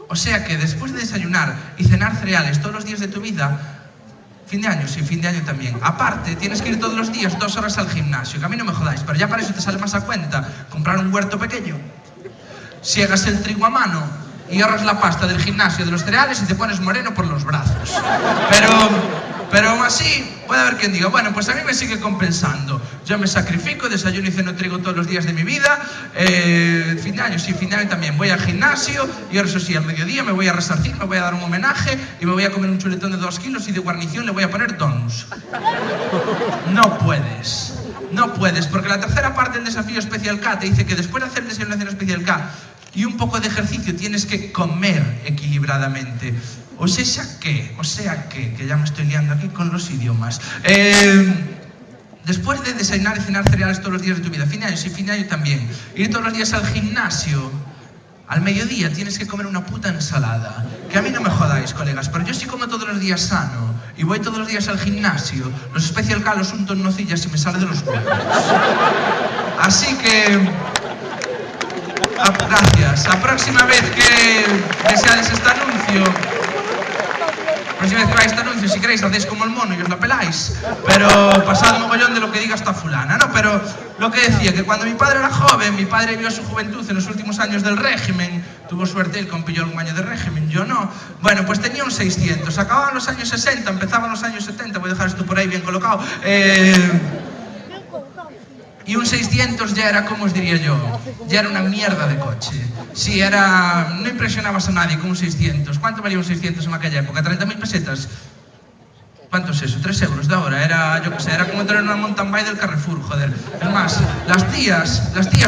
O sea que después de desayunar y cenar cereales todos los días de tu vida, fin de año, sí, fin de año también. Aparte, tienes que ir todos los días 2 horas al gimnasio, que a mí no me jodáis, pero ya para eso te sale más a cuenta comprar un huerto pequeño, siegas el trigo a mano y ahorras la pasta del gimnasio, de los cereales y te pones moreno por los brazos. Pero aún así, puede haber quien diga, bueno, pues a mí me sigue compensando. Yo me sacrifico, desayuno y ceno trigo todos los días de mi vida. Fin de año, sí, fin de año también. Voy al gimnasio y ahora eso sí, al mediodía me voy a resarcir, me voy a dar un homenaje y me voy a comer un chuletón de 2 kilos y de guarnición le voy a poner donuts. No puedes. No puedes, porque la tercera parte del desafío Especial K te dice que después de hacer el desayuno Especial K y un poco de ejercicio tienes que comer equilibradamente. O sea que ya me estoy liando aquí con los idiomas. Después de desayunar y cenar cereales todos los días de tu vida, fin de año, sí, fin de año también, ir todos los días al gimnasio, al mediodía tienes que comer una puta ensalada. Que a mí no me jodáis, colegas, pero yo sí como todos los días sano y voy todos los días al gimnasio. Los Special K los unto en nocillas y me sale de los huevos. Así que... gracias. La próxima vez que deseáis este anuncio, si queréis, hacéis como el mono y os la peláis. Pero pasad un mogollón de lo que diga esta fulana, ¿no? Pero lo que decía, que cuando mi padre era joven, mi padre vio su juventud en los últimos años del régimen. Tuvo suerte él, compilló algún año de régimen, yo no. Bueno, pues tenía un 600. Acababan los años 60, empezaban los años 70. Voy a dejar esto por ahí bien colocado. Y un 600 ya era, ¿cómo os diría yo? Ya era una mierda de coche. Sí, era... no impresionabas a nadie con un 600. ¿Cuánto valía un 600 en aquella época? ¿30.000 pesetas? ¿Cuánto es eso? 3 euros de ahora. Era, yo qué sé, era como tener una mountain bike del Carrefour, joder. Es más, las tías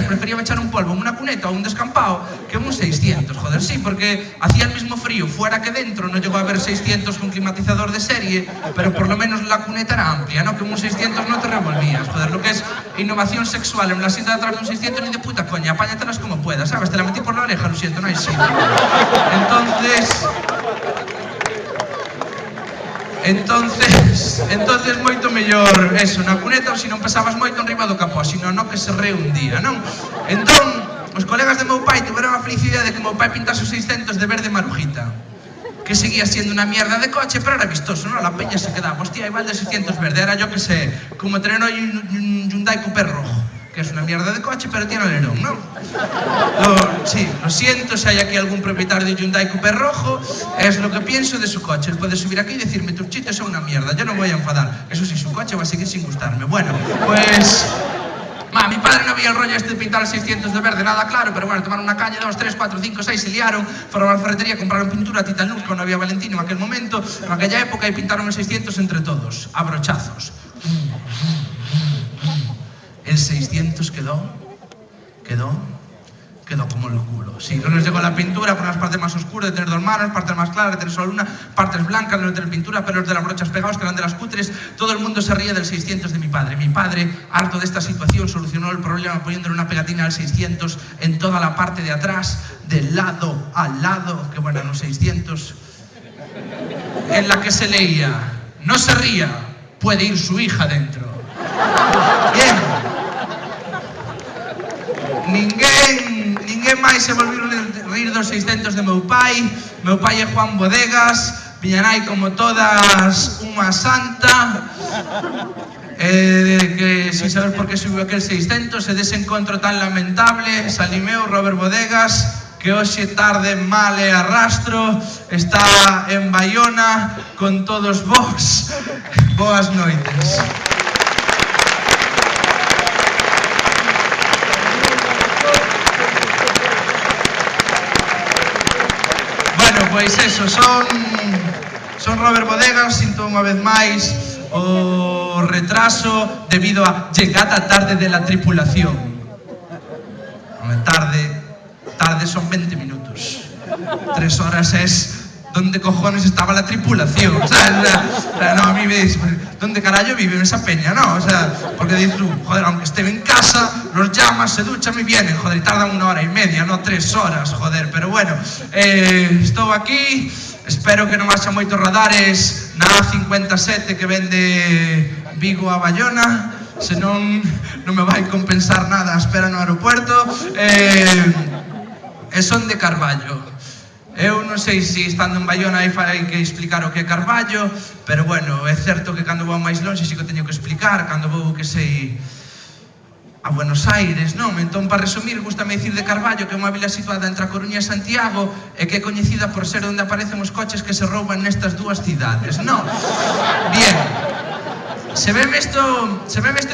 preferían echar un polvo en una cuneta o un descampado que en un 600, joder. Sí, porque hacía el mismo frío fuera que dentro. No llegó a haber 600 con climatizador de serie, pero por lo menos la cuneta era amplia, ¿no? Que en un 600 no te revolvías, joder. Lo que es innovación sexual en la cinta de atrás de un 600 ni de puta coña. Apáñatelas como puedas, ¿sabes? Te la metí por la oreja, lo siento, no hay sitio. Entonces moito mellor eso, na cuneta, ou se non pasabas moito enriba do capó, sino no que se reundía, non? Entón, os colegas de meu pai tiveron a felicidade de que meu pai pintase o 600 de verde marujita, que seguía siendo una mierda de coche, pero era vistoso, ¿no? La peña se quedaba, hostia, igual de 600 verde, era yo que sé, como tener hoy un Hyundai Coupe rojo, que es una mierda de coche, pero tiene alerón, ¿no? Sí, lo siento si hay aquí algún propietario de Hyundai Coupe rojo, es lo que pienso de su coche. Él puede subir aquí y decirme, tus chistes son una mierda, yo no me voy a enfadar. Eso sí, su coche va a seguir sin gustarme. Bueno, pues... mi padre no veía el rollo este de pintar el 600 de verde, nada claro, pero bueno, tomaron una calle, 2, 3, 4, 5, 6, se liaron, fueron a la ferretería, compraron pintura Titan Luz, no había Valentino en aquel momento, en aquella época, y pintaron el 600 entre todos, a brochazos. El 600 quedó como el culo. Sí, no les llegó la pintura por las partes más oscuras de tener 2 manos, partes más claras de tener solo una, partes blancas de tener pintura, pelos de las brochas pegados que eran de las cutres. Todo el mundo se ría del 600 de mi padre. Mi padre, harto de esta situación, solucionó el problema poniéndole una pegatina al 600 en toda la parte de atrás, del lado al lado, que bueno, eran los 600, en la que se leía, no se ría, puede ir su hija dentro. Bien. Ninguén máis se volviu rir dos 600 de meu pai. Meu pai é Juan Bodegas, miña nai como todas unha santa, que sin saber por que subiu aquel 600 e dese encontro tan lamentable salimeu Robert Bodegas, que hoxe tarde mal e arrastro está en Baiona con todos vos. Boas noites. Pois eso, son Robert Bodegas, sinto unha vez máis o retraso debido a llegada tarde de la tripulación. Tarde son 20 minutos. 3 horas es ¿dónde cojones estaba la tripulación? O sea, no, a mí me dice, ¿dónde carajo vive esa peña? No, o sea, porque dices tú, joder, aunque estén en casa, los llamas, se duchan y vienen, joder, y tardan 1 hora y media, no 3 horas, joder, pero bueno, estou aquí, espero que non haxa moitos radares na A57 que vende Vigo a Baiona, senón non me vai compensar nada a espera no aeropuerto, e son de Carballo. Eu non sei se estando en Baiona hai que explicar o que é Carballo, pero bueno, é certo que cando vou máis longe si que teño que explicar, cando vou, que sei, a Buenos Aires, non? Entón, para resumir, gustame dicir de Carballo que é unha vila situada entre a Coruña e Santiago e que é coñecida por ser onde aparecen os coches que se rouban nestas dúas cidades, non? Bien. Se veme isto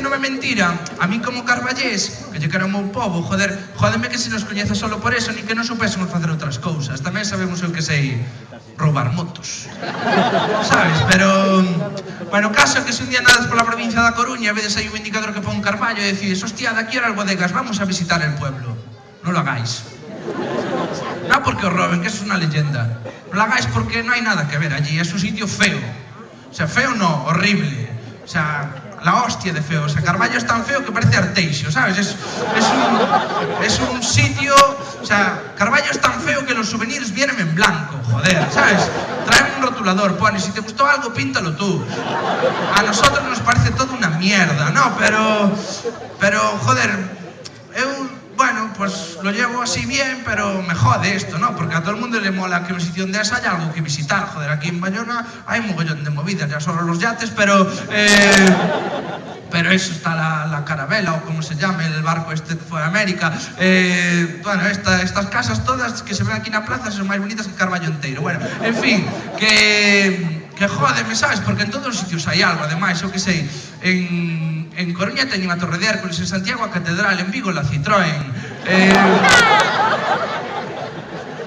non é mentira, a mí como carballés, que lle quero o meu povo, jódeme que se nos coñeza solo por eso, nin que non supésemos facer outras cousas. Tamén sabemos eu que sei roubar motos, sabes? Pero, bueno, caso que se un día nadas pola provincia da Coruña e vedes aí un indicador que pon Carballo e decides, hostia, daqui era Albodegas, vamos a visitar el pueblo. Non lo hagáis. Non porque os roben, que eso es unha leyenda. Non lo hagáis porque non hai nada que ver allí, es un sitio feo. O sea, feo no, horrible. O sea, la hostia de feo. O sea, Carballo es tan feo que parece Arteixo, ¿sabes? Es un sitio... O sea, Carballo es tan feo que los souvenirs vienen en blanco, joder, ¿sabes? Traen un rotulador, pones, si te gustó algo, píntalo tú. A nosotros nos parece todo una mierda, ¿no? Pero joder, bueno, pues lo llevo así bien, pero me jode esto, ¿no? Porque a todo el mundo le mola que en un sitio donde haya algo que visitar. Joder, aquí en Bayona hay un mogollón de movidas, ya solo los yates, pero eso está la carabela, o como se llame, el barco este que fue a América. Bueno, estas casas todas que se ven aquí en la plaza son más bonitas que Carballo entero. Bueno, en fin, que jódeme, sabes? Porque en todos os sitios hai algo, ademais, eu que sei, en Coruña teñen a Torre de Hércules, en Santiago a Catedral, en Vigo la Citroën.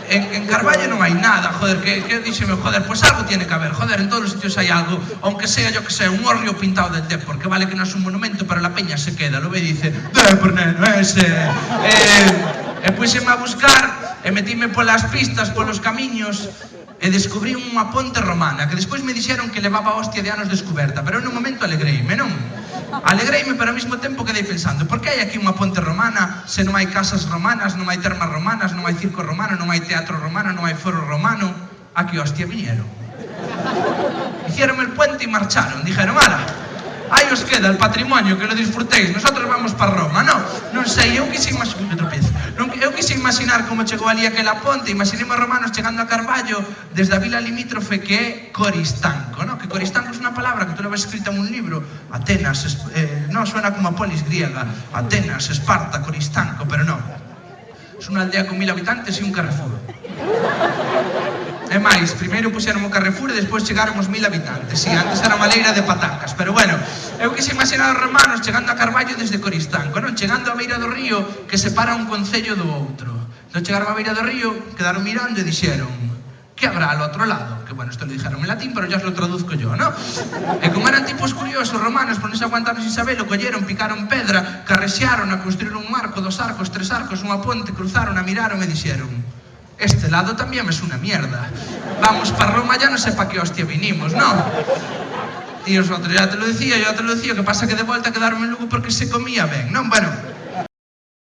En Carballo non hai nada, joder, que díxeme, joder, pues algo tiene que haber, joder, en todos os sitios hai algo, aunque sea, yo que sé, un hórreo pintado del Dep, porque vale que non é un monumento, pero la peña se queda, lo ve e dice, por neno, ese. E puxeme a buscar, e metíme polas pistas, polos camiños, e descubrí unha ponte romana, que despois me dixeron que levaba hostia de anos descoberta, pero en un momento alegreime, non? Alegreime, pero ao mesmo tempo quedei pensando, por que hai aquí unha ponte romana se non hai casas romanas, non hai termas romanas, non hai circo romano, non hai teatro romano, non hai foro romano? A que hostia viñeron? Hicieron el puente e marcharon, dijeron, ala, aí os queda el patrimonio, que lo disfrutéis, nosotros vamos para Roma, non sei, eu quise imaginar como chegou ali aquela ponte, imaginemos romanos chegando a Carballo desde a vila limítrofe que é Coristanco, non? Que Coristanco é unha palabra que tú levas escrita en un libro, Atenas, non, suena como a polis griega, Atenas, Esparta, Coristanco, pero non. É unha aldea con 1000 habitantes e un carrefour. É máis, primeiro puxeron o Carrefour e despois chegaron os 1000 habitantes. Si, antes era unha leira de patacas, pero bueno, eu quise imaginar os romanos chegando a Carballo desde Coristanco, non? Chegando á beira do río que separa un concello do outro. Entón chegaron á beira do río, quedaron mirando e dixeron, que habrá al outro lado? Que bueno, isto lo dijeron en latín, pero ya os lo traduzco yo, ¿no? E como eran tipos curiosos romanos, por non se aguantaron sin sabelo, colleron, picaron pedra, carrexearon a construir un arco, 2 arcos, 3 arcos, unha ponte, cruzaron, a miraron e dixeron, este lado también es una mierda. Vamos para Roma, ya no sé para qué hostia vinimos, ¿no? Y os otros, ya te lo decía, que pasa que de vuelta quedaron en Lugo porque se comía ben, non? Bueno,